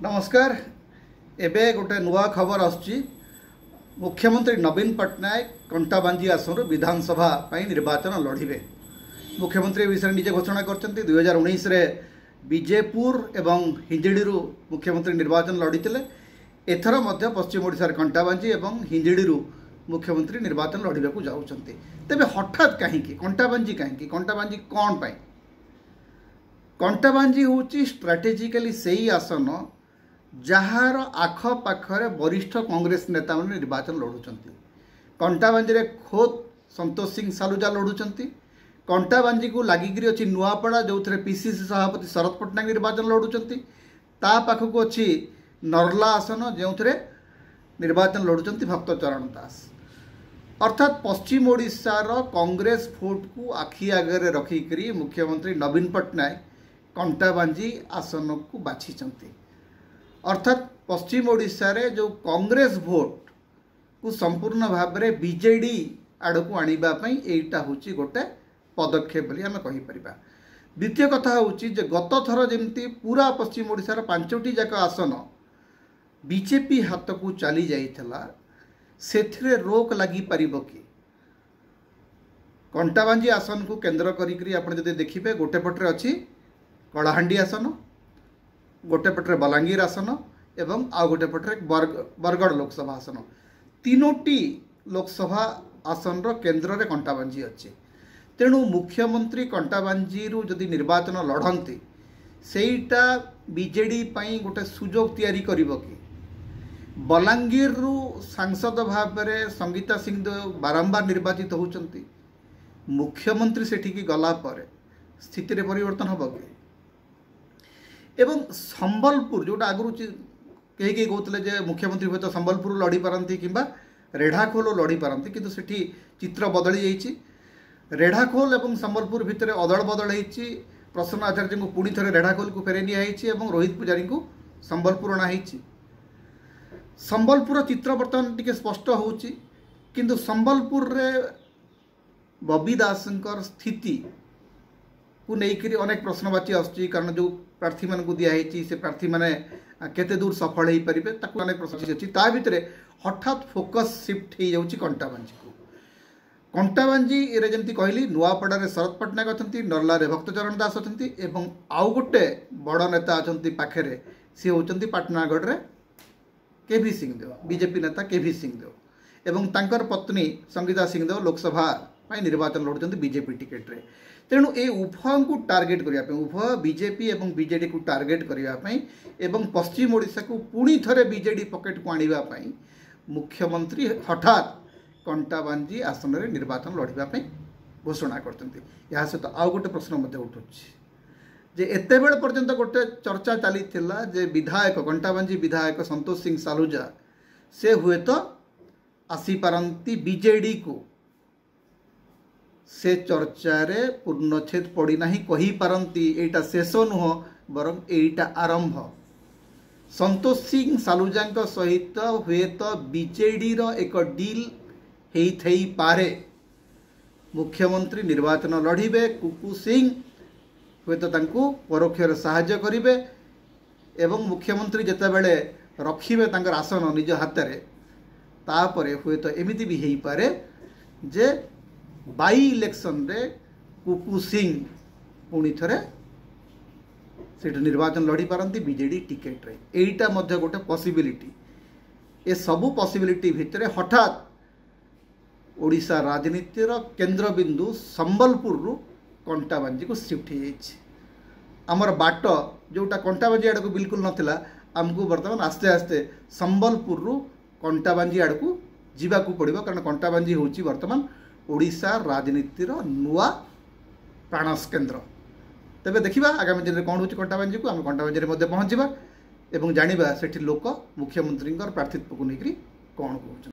नमस्कार। एबे गोटे नुआ खबर आसुची मुख्यमंत्री नवीन पट्टनायक कंटाबांजी आसन विधानसभा निर्वाचन लड़िबे। मुख्यमंत्री विषय निजे घोषणा करछन्ती 2019 रे विजयपुर एवं हिंजिडी मुख्यमंत्री निर्वाचन लड़ीते। एथर मध्य पश्चिम ओडिशार कंटाबांजी एवं हिंजिडी मुख्यमंत्री निर्वाचन लड़ाकू जाउछन्ती। तेबे हठात कहीं कंटाबांजी कंटाबांजी कौन पाई? कंटाबांजी होची स्ट्राटेजिकली सही आसन जार आख पाखरे वरिष्ठ कांग्रेस नेता माने निर्वाचन लड़ुचंती। कंटाबांजी रे खोद संतोष सिंह सालुजा लड़ुचंती। कंटाबांजी को लागिकी अच्छी नुआपड़ा जो थे पीसीसी सभापति शरद पट्टनायक निर्वाचन लड़ुचंती। ता पाखक अच्छी नर्ला आसन जो थे निर्वाचन लड़ुचंती भक्तचरण दास। अर्थात पश्चिम ओडिशार कांग्रेस भोट को आखि आगे रखिक मुख्यमंत्री नवीन पट्टनायक कंटाबांजी आसन को बाछिचंती। अर्थात पश्चिम ओडिशा रे जो कांग्रेस भोट को संपूर्ण भाव में बीजेडी आड़क आने एटा होची गोटे पदक्षेप बोली आम कहीपर। द्वितीय कथा होची जे गत थर जमती पूरा पश्चिम ओडिशार 5टी जाक आसन बीजेपी हाथ को चली जाइथिला सेथिरे रोक लगी पारिबो कि? कंटाबांजी आसन को केंद्र करी आपण जदि देखिबे गोटे पटरे अछि कलाहांडी आसन, गोटे पटरे बलांगीर आसन एवं आ गोटे पटरे बरगड़ लोकसभा आसन। तीनोटी लोकसभा आसन रो केंद्र रे कंटाबांजी अछि। तेणु मुख्यमंत्री कंटाबांजी रु जदि निर्वाचन लड़ती सेईटा बीजेडी पई गोटे सुजोग तैयारी करिवो कि? बलांगीर रु सांसद भाव में संगीता सिंहदेव बारंबार निर्वाचित होउचंती। मुख्यमंत्री सेठी गला पर स्थिति रे परिवर्तन हम कि? एवं संबलपुर जोटा आगु कहीं कहते मुख्यमंत्री हूँ तो संबलपुर लड़ी पारती कि रेढ़ाखोल लड़ी पारती, किंतु सेठी चित्र बदली जाइए। रेढ़ाखोल और संबलपुर भितर अदल बदल होती। प्रसन्न आचार्य को पुणी थे रेढ़ाखोल को फेरे नियाई और रोहित पुजारी को संबलपुर अणाई। संबलपुर चित्र बर्तमान टी स्पष्ट होची, किंतु संबलपुर रे बबी दासंकर स्थिति को लेकर अनेक प्रश्नवाची आसुची। कारण जो प्रार्थी मान को दिखाई से प्रार्थी माने केते दूर सफल हो पारे अनेक प्रश्न अच्छी। ता भितर हठात फोकस शिफ्ट हो जाउची कंटाबांजी को। कंटाबांजी ये जमी कहली नुआपड़ा रे शरद पट्टनायक अच्छा, नर्ला रे भक्तचरण दास अच्छा एवं आउ गोटे बड़ नेता अच्छा पाखे सी होती पाटनागढ़ रे केवी सिंहदेव, बीजेपी नेता केवी सिंहदेव एवं तांकर पत्नी संगीता सिंहदेव लोकसभा निर्वाचन लड़ुंट बीजेपी टिकेट रे। तेणु ए उभय को टार्गेट करने उभय बीजेपी एवं बीजेडी को टार्गेट करने एवं पश्चिम ओडिशा को पुणी थे बीजेडी पॉकेट को आने मुख्यमंत्री हठात कंटाबांजी आसन में निर्वाचन लड़ाई घोषणा करते। या सहित आउ गोटे प्रश्न उठू जे एते बेल पर्यंत गोटे चर्चा चली जे विधायक कंटाबांजी विधायक संतोष सिंह सालुजा से हुए तो आसीपारती बीजेडी को। से चर्चा रे पूर्णछेद पड़ना कही पारती एटा शेष नुह बरं एटा आरंभ। संतोष सिंह सालुजा सहित हुए तो बीजेडी रो एक डील हेई पारे। मुख्यमंत्री निर्वाचन लड़िबे, कुकु सिंह हुए तो तांको परोक्षर साहाय्य करिबे एवं मुख्यमंत्री जेतेबेले रखिबे तांकर आसन निज हाथ रे तापरे हुए तो एमिति भी हेई पारे जे बाई इलेक्शन रे कुकु सिंह पुणी थे से निर्वाचन लड़ी पारती बीजेडी टिकेट रे। एटा मध्य गोटे पॉसिबिलिटी। ए सबू पॉसिबिलिटी भितर हठात ओडिशा राजनीतिर केंद्र बिंदु संबलपुर रु कंटाबांजी को शिफ्ट हो जाइए। आमर बाट जोटा कंटाबांजी आड़ को बिल्कुल नथिला आमको बर्तमान आस्ते आस्ते संबलपुर रु कंटाबांजी आड़ को जीवाकू पड़िबो। कारण कंटाबांजी होची बर्तमान ओडिशा राजनीतिर नुआ प्राणस केंद्र। तेबे देखिबा आगामी दिन में कौन होची कंटाबांजी को। आम कंटाबांजी रे मध्य पहुँचवा एवं जानिबा सेठी लोक मुख्यमंत्री प्रार्थित्व को लेकर कौन कहउछन।